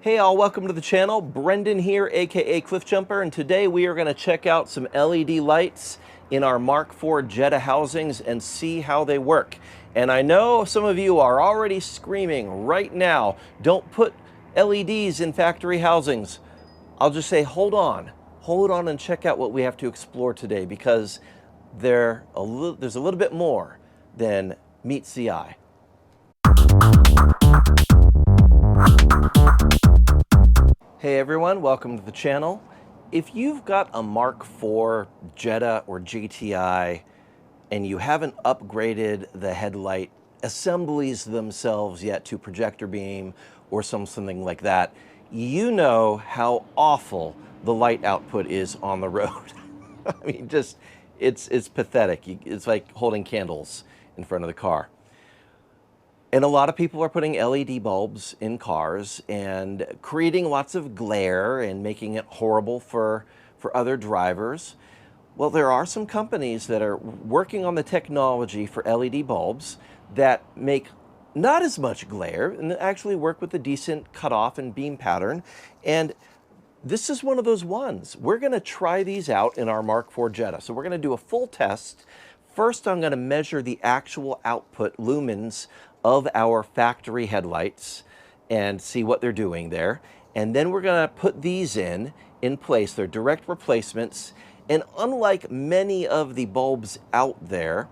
Hey all, welcome to the channel. Brendan here, aka Cliff Jumper, and today we are going to check out some LED lights in our Mk4 Jetta housings and see how they work. And I know some of you are already screaming right now, don't put LEDs in factory housings. I'll just say hold on and check out what we have to explore today, because there's a little bit more than meets the eye. Hey everyone, welcome to the channel. If you've got a Mk4 Jetta or GTI and you haven't upgraded the headlight assemblies themselves yet to projector beam or something like that, you know how awful the light output is on the road. I mean, just, it's pathetic. It's like holding candles in front of the car. And a lot of people are putting LED bulbs in cars and creating lots of glare and making it horrible for other drivers. Well, there are some companies that are working on the technology for LED bulbs that make not as much glare and actually work with a decent cutoff and beam pattern. And this is one of those ones. We're going to try these out in our Mk4 Jetta. So we're going to do a full test. First, I'm going to measure the actual output lumens of our factory headlights and see what they're doing there. And then we're going to put these in place. They're direct replacements. And unlike many of the bulbs out there,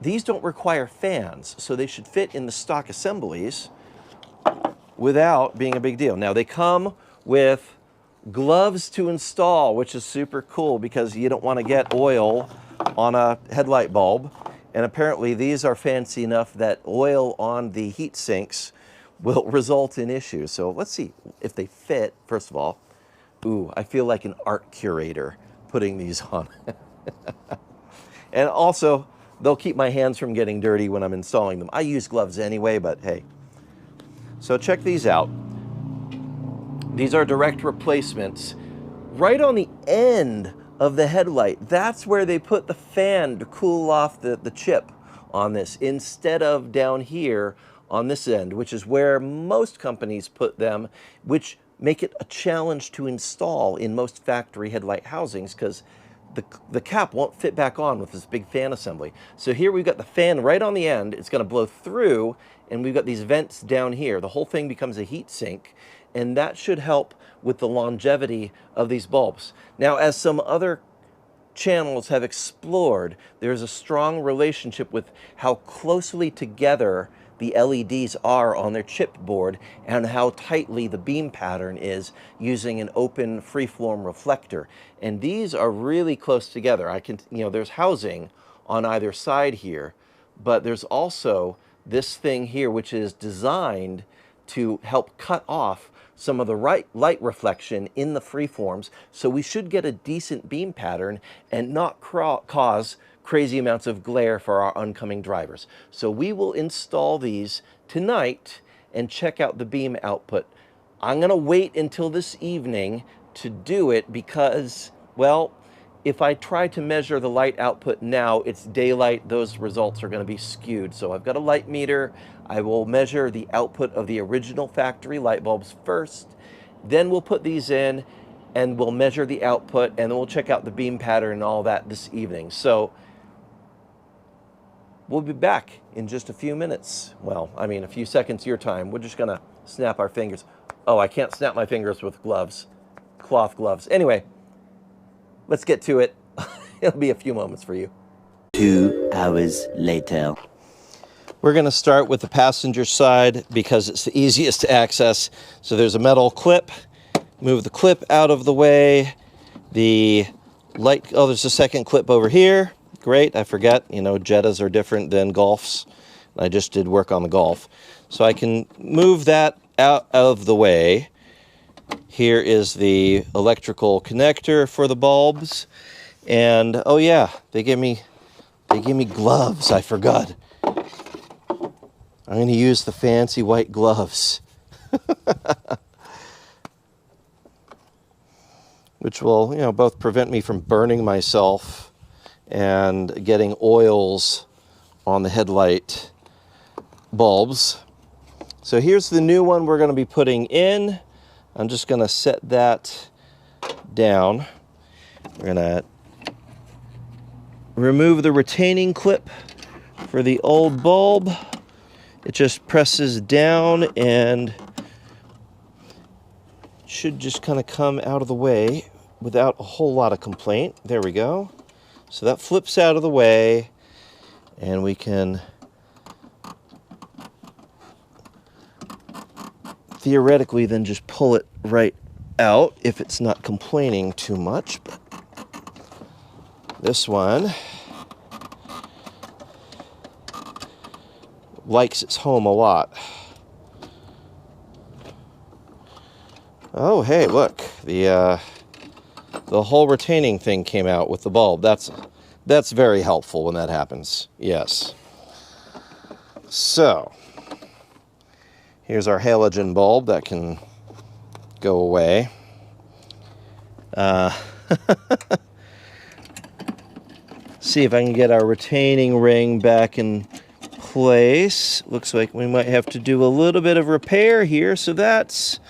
these don't require fans, so they should fit in the stock assemblies without being a big deal. Now, they come with gloves to install, which is super cool because you don't want to get oil on a headlight bulb. And apparently these are fancy enough that oil on the heat sinks will result in issues. So let's see if they fit, first of all. Ooh, I feel like an art curator putting these on. And also, they'll keep my hands from getting dirty when I'm installing them. I use gloves anyway, but hey. So check these out. These are direct replacements. Right on the end of the headlight, that's where they put the fan to cool off the chip on this, instead of down here on this end, which is where most companies put them, which make it a challenge to install in most factory headlight housings because the cap won't fit back on with this big fan assembly. So here we've got the fan right on the end. It's going to blow through, and we've got these vents down here. The whole thing becomes a heat sink, and that should help with the longevity of these bulbs. Now, as some other channels have explored, there's a strong relationship with how closely together the LEDs are on their chipboard and how tightly the beam pattern is using an open freeform reflector. And these are really close together. There's housing on either side here, but there's also this thing here which is designed to help cut off some of the light reflection in the freeforms, so we should get a decent beam pattern and not cause crazy amounts of glare for our oncoming drivers. So we will install these tonight and check out the beam output. I'm going to wait until this evening to do it because, well, if I try to measure the light output now, it's daylight, those results are going to be skewed. So I've got a light meter. I will measure the output of the original factory light bulbs first. Then we'll put these in and we'll measure the output, and then we'll check out the beam pattern and all that this evening. So we'll be back in just a few minutes. Well, I mean, a few seconds your time. We're just going to snap our fingers. Oh, I can't snap my fingers with gloves, cloth gloves. Anyway, let's get to it. It'll be a few moments for you. 2 hours later. We're going to start with the passenger side because it's the easiest to access. So there's a metal clip. Move the clip out of the way. The light, oh, there's a second clip over here. Great, I forget, Jettas are different than Golfs. I just did work on the Golf. So I can move that out of the way. Here is the electrical connector for the bulbs. And oh yeah, they gave me gloves, I forgot. I'm going to use the fancy white gloves. Which will, both prevent me from burning myself and getting oils on the headlight bulbs. So here's the new one we're going to be putting in. I'm just going to set that down. We're going to remove the retaining clip for the old bulb. It just presses down and should just kind of come out of the way without a whole lot of complaint. There we go. So that flips out of the way, and we can theoretically then just pull it right out if it's not complaining too much. But this one likes its home a lot. Oh, hey, look, the whole retaining thing came out with the bulb. That's very helpful when that happens. Yes. So here's our halogen bulb that can go away. See if I can get our retaining ring back in place. Looks like we might have to do a little bit of repair here, so that's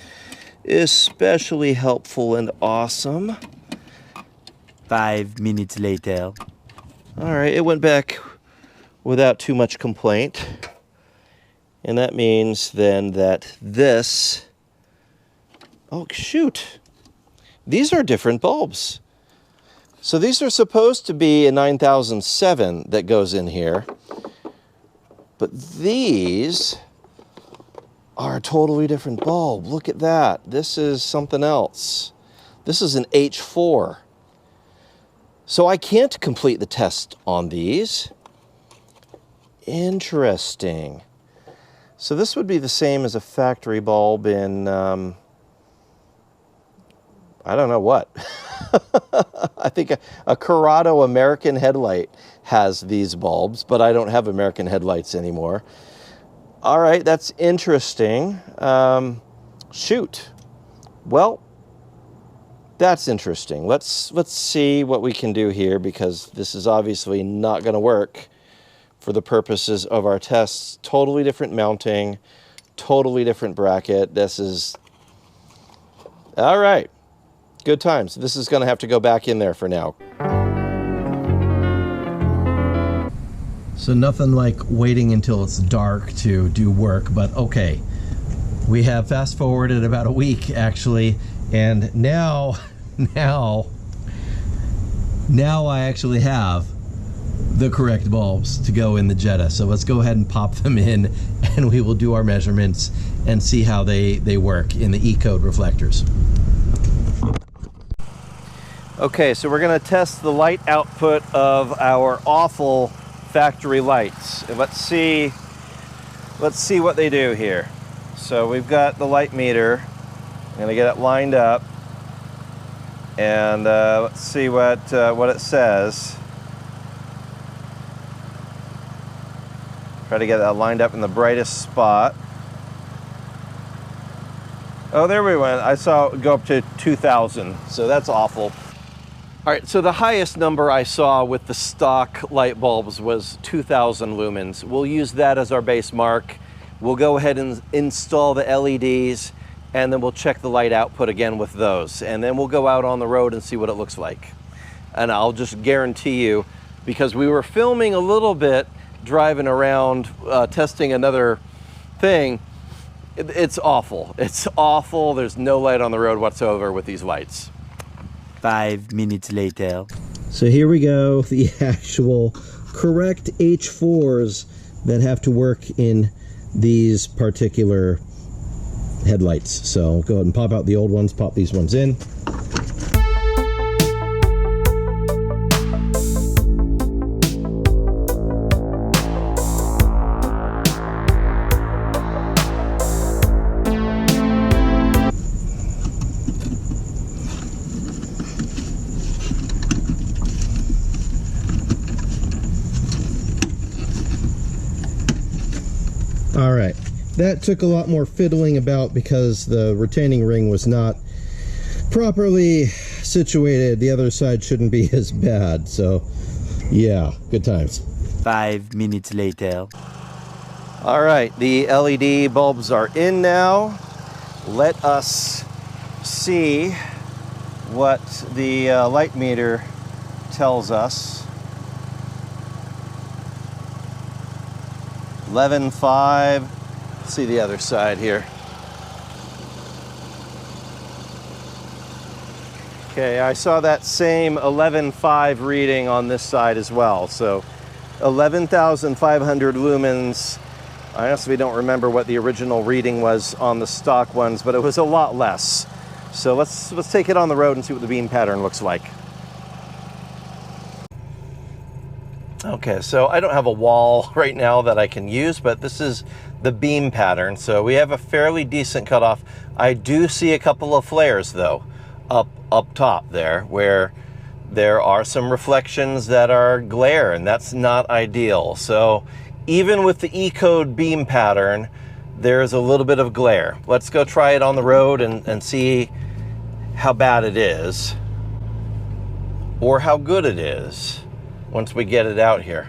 especially helpful and awesome. 5 minutes later. All right, it went back without too much complaint. And that means then that this, oh shoot, these are different bulbs. So these are supposed to be a 9007 that goes in here, but these are a totally different bulb. Look at that. This is something else. This is an H4. So I can't complete the test on these. Interesting. So this would be the same as a factory bulb in, I don't know what. I think a Corrado American headlight has these bulbs, but I don't have American headlights anymore. All right, that's interesting. Shoot. Well, that's interesting. Let's see what we can do here, because this is obviously not going to work for the purposes of our tests. Totally different mounting, totally different bracket. This is, all right, good times. This is going to have to go back in there for now. So nothing like waiting until it's dark to do work, but okay. We have fast forwarded about a week actually, and now I actually have the correct bulbs to go in the Jetta. So let's go ahead and pop them in, and we will do our measurements and see how they work in the E-code reflectors. Okay, so we're going to test the light output of our awful factory lights. Let's see what they do here. So we've got the light meter. I'm going to get it lined up, and let's see what it says. Try to get that lined up in the brightest spot. Oh, there we went. I saw it go up to 2,000, so that's awful. All right, so the highest number I saw with the stock light bulbs was 2,000 lumens. We'll use that as our base mark. We'll go ahead and install the LEDs, and then we'll check the light output again with those. And then we'll go out on the road and see what it looks like. And I'll just guarantee you, because we were filming a little bit, driving around, testing another thing, it's awful. It's awful. There's no light on the road whatsoever with these lights. 5 minutes later. So here we go, the actual correct H4s that have to work in these particular headlights. So go ahead and pop out the old ones, pop these ones in. All right, that took a lot more fiddling about because the retaining ring was not properly situated. The other side shouldn't be as bad, so yeah, good times. 5 minutes later. All right, the LED bulbs are in now. Let us see what the light meter tells us. 11.5. Let's see the other side here. Okay, I saw that same 11.5 reading on this side as well. So 11,500 lumens. I honestly don't remember what the original reading was on the stock ones, but it was a lot less. So let's take it on the road and see what the beam pattern looks like. Okay, so I don't have a wall right now that I can use, but this is the beam pattern. So we have a fairly decent cutoff. I do see a couple of flares though, up top there, where there are some reflections that are glare, and that's not ideal. So even with the E-code beam pattern, there's a little bit of glare. Let's go try it on the road and see how bad it is, or how good it is once we get it out here.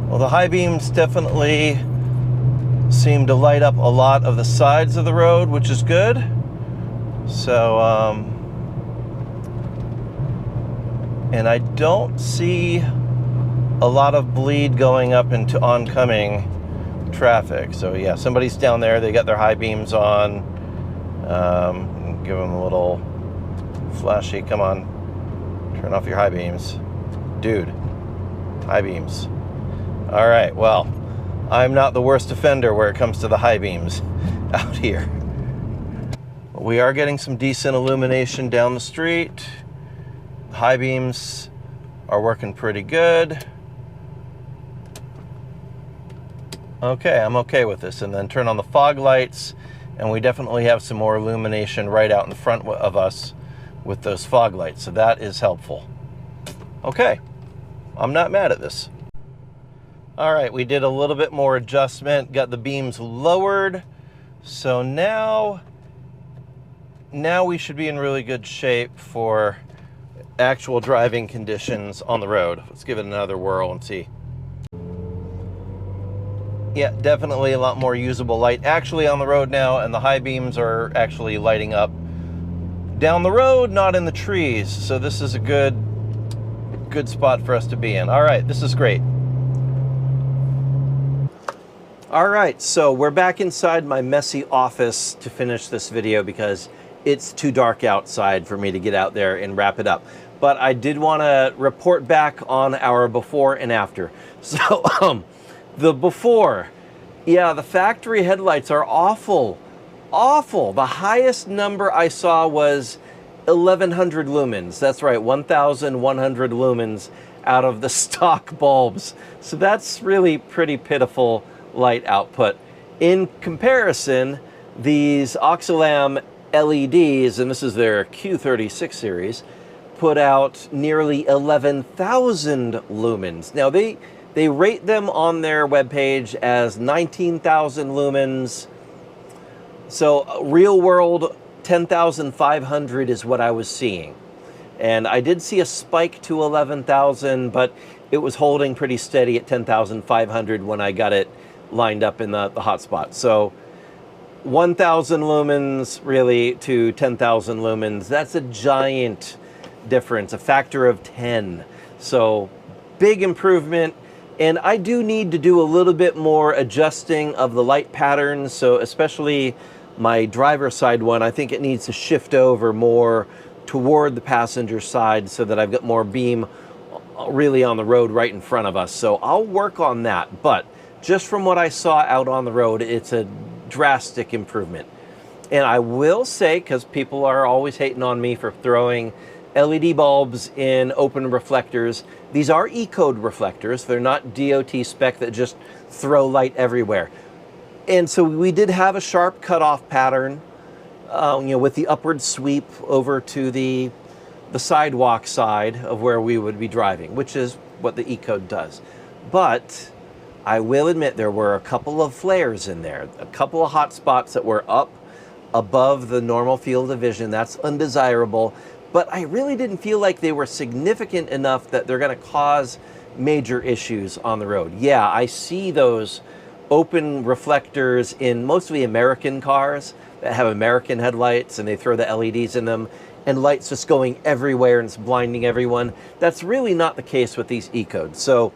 Well, the high beams definitely seem to light up a lot of the sides of the road, which is good. So, and I don't see a lot of bleed going up into oncoming traffic. So yeah, somebody's down there, they got their high beams on. Give them a little flashy, come on, turn off your high beams. Dude, high beams. All right, well, I'm not the worst offender where it comes to the high beams out here. We are getting some decent illumination down the street. High beams are working pretty good. Okay, I'm okay with this. And then turn on the fog lights, and we definitely have some more illumination right out in front of us with those fog lights, so that is helpful. Okay, I'm not mad at this. All right, we did a little bit more adjustment, got the beams lowered. So now we should be in really good shape for actual driving conditions on the road. Let's give it another whirl and see. Yeah, definitely a lot more usable light actually on the road now, and the high beams are actually lighting up down the road, not in the trees. So this is a good spot for us to be in. All right, this is great. All right, so we're back inside my messy office to finish this video because it's too dark outside for me to get out there and wrap it up. But I did want to report back on our before and after. So the before, yeah, the factory headlights are awful, awful. The highest number I saw was 1100 lumens. That's right, 1100 lumens out of the stock bulbs. So that's really pretty pitiful light output. In comparison, these OXILAM LEDs, and this is their Q36 series, put out nearly 11,000 lumens. Now they rate them on their webpage as 19,000 lumens. So real world 10,500 is what I was seeing. And I did see a spike to 11,000, but it was holding pretty steady at 10,500 when I got it lined up in the hotspot. So 1,000 lumens really to 10,000 lumens, that's a giant difference, a factor of 10. So big improvement. And I do need to do a little bit more adjusting of the light patterns. So especially my driver's side one, I think it needs to shift over more toward the passenger side so that I've got more beam really on the road right in front of us. So I'll work on that. But just from what I saw out on the road, it's a drastic improvement. And I will say, because people are always hating on me for throwing LED bulbs in open reflectors. These are E-code reflectors. They're not DOT spec that just throw light everywhere. And so we did have a sharp cutoff pattern, with the upward sweep over to the sidewalk side of where we would be driving, which is what the E-code does. But I will admit there were a couple of flares in there, a couple of hot spots that were up above the normal field of vision. That's undesirable, but I really didn't feel like they were significant enough that they're going to cause major issues on the road. Yeah, I see those open reflectors in mostly American cars that have American headlights, and they throw the LEDs in them and lights just going everywhere and it's blinding everyone. That's really not the case with these E-codes. So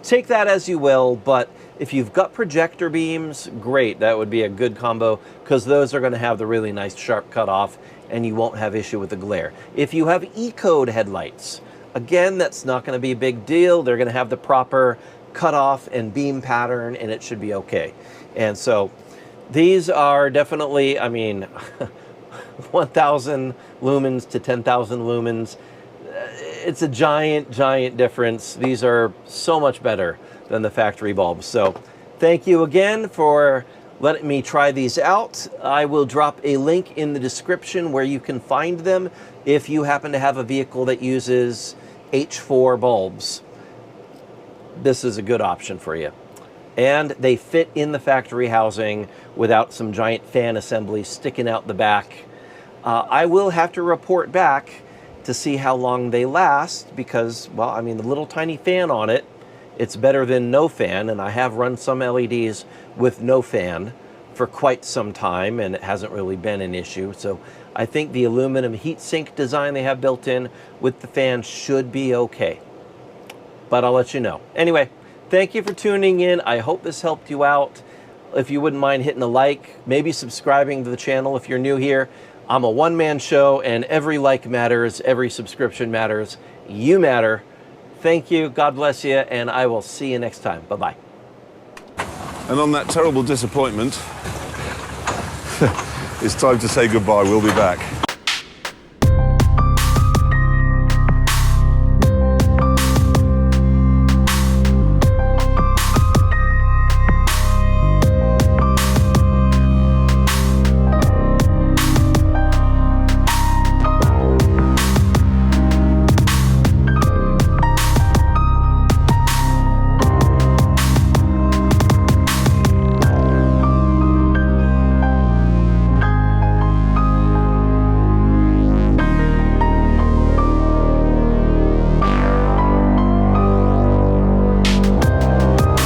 take that as you will, but if you've got projector beams, great, that would be a good combo, because those are going to have the really nice sharp cutoff and you won't have issue with the glare. If you have E-code headlights, again, that's not going to be a big deal. They're going to have the proper cutoff and beam pattern and it should be okay. And so these are definitely, I mean, 1,000 lumens to 10,000 lumens. It's a giant, giant difference. These are so much better than the factory bulbs. So thank you again for letting me try these out. I will drop a link in the description where you can find them if you happen to have a vehicle that uses H4 bulbs. This is a good option for you. And they fit in the factory housing without some giant fan assembly sticking out the back. I will have to report back to see how long they last because, well, I mean, the little tiny fan on it, it's better than no fan, and I have run some LEDs with no fan for quite some time, and it hasn't really been an issue. So I think the aluminum heatsink design they have built in with the fan should be okay. But I'll let you know. Anyway, thank you for tuning in. I hope this helped you out. If you wouldn't mind hitting a like, maybe subscribing to the channel if you're new here. I'm a one-man show, and every like matters, every subscription matters. You matter. Thank you, God bless you, and I will see you next time. Bye-bye. And on that terrible disappointment, it's time to say goodbye. We'll be back.